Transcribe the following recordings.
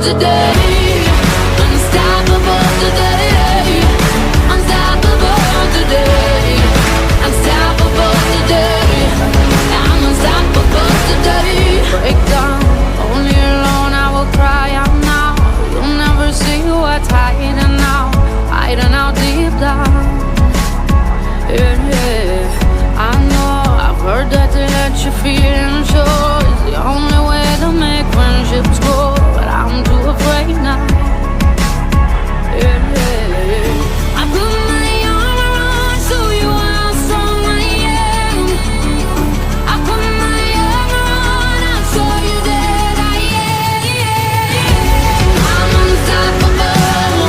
today. Unstoppable today. Unstoppable today. Unstoppable today. I'm unstoppable today. Break down, only alone I will cry out now. You'll never see what's hiding out, hiding out deep down. Yeah, yeah. I know, I've heard that to let your feelings show is the only way to make friendships grow, but I'm too afraid now. Yeah, yeah. I put my armor on, show you how strong I am. I put my armor on, I'll show you that I am. I'm unstoppable.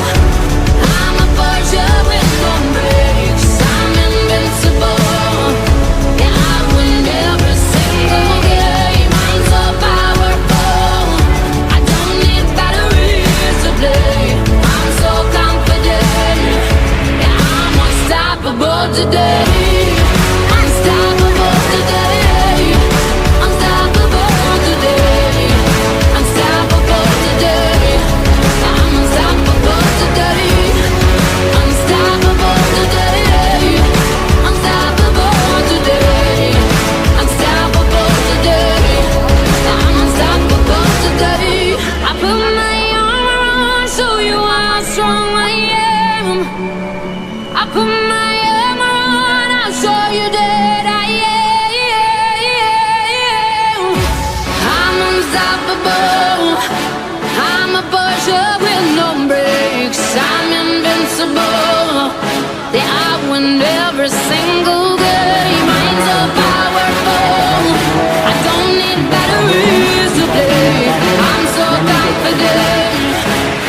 I'm a Porsche with no brakes. I'm invincible. Yeah, I win every single game. I'm so powerful. I don't need batteries to play. I'm so confident. Yeah, I'm unstoppable today. Unstoppable today. Unstoppable today. Unstoppable today. I'm unstoppable today. Unstoppable today. Unstoppable today. Unstoppable today. I'm unstoppable today. I put my armor on, show you how strong I am. I put my armor on, I'll show you that I am. I'm unstoppable. I'm a Porsche with no brakes. I'm invincible. Yeah, I win every single game. I'm so powerful. I don't need batteries to play. I'm so confident.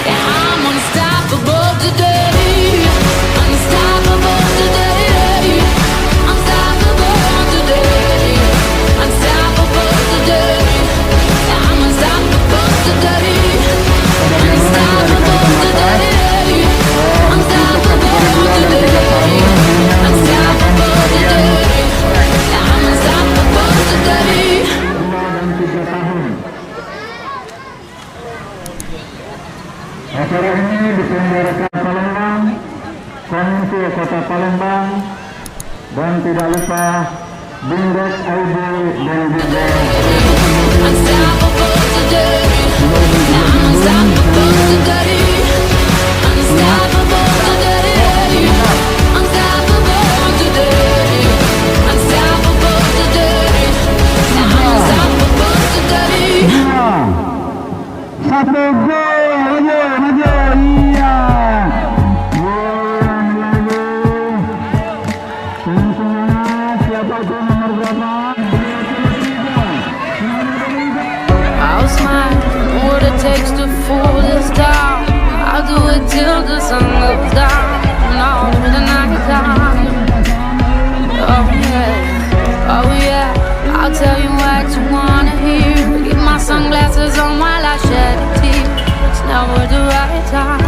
Yeah, I'm unstoppable today. Unstoppable today. Unstoppable today. Unstoppable today. Yeah, I'm unstoppable today. Unstoppable today. Unstoppable today. Unstoppable today. Yeah, I'm unstoppable today. Dan 3 tahun. Acara ini diselenggarakan Palembang, Konsil Kota Palembang, dan tidak lupa Bindek ID dan juga Unstoppable today. I'm unstoppable today. Unstoppable today. Unstoppable today. Unstoppable today. I'm unstoppable today. 1 gol, maju, iya. Gol lagi. Tengah-tengah, siapa itu nomor berapa? 23. I'll smile, what it takes to fool this town. I'll do it till the sun goes down, and all through the night time. Oh yeah, oh yeah, I'll tell you what you wanna hear. Keep my sunglasses on while I shed a tear. It's never the right time.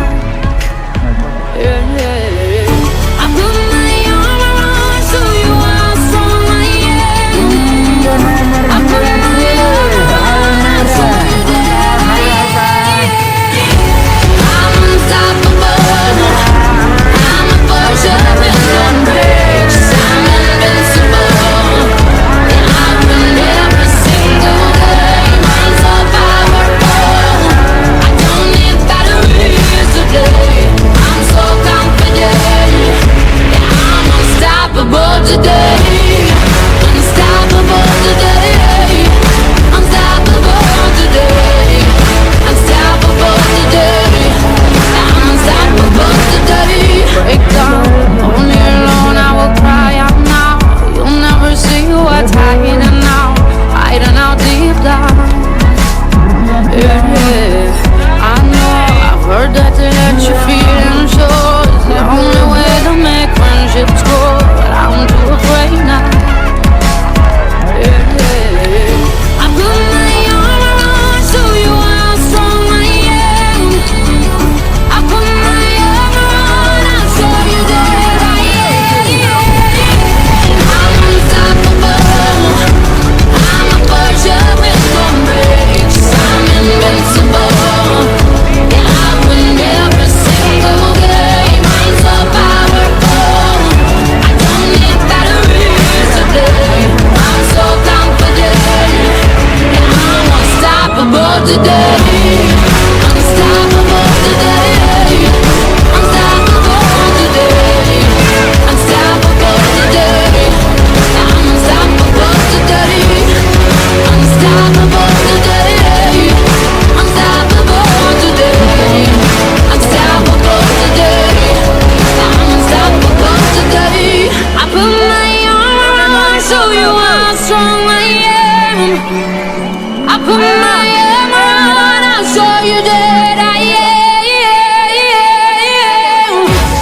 Yeah, yeah, yeah. I put my armor on, show you how strong I am. I put my armor on, I'll show you that I am. I'm unstoppable. I'm a Porsche with no brakes. I'm invincible. Yeah, I win every single game. I'm so powerful. I don't need batteries to today. Unstoppable today. Unstoppable today. Unstoppable today. I'm unstoppable today. Unstoppable today. Unstoppable today. Unstoppable today. I'm unstoppable today. I put my armor on, show you how strong I am. I put my armor on, I'll show you that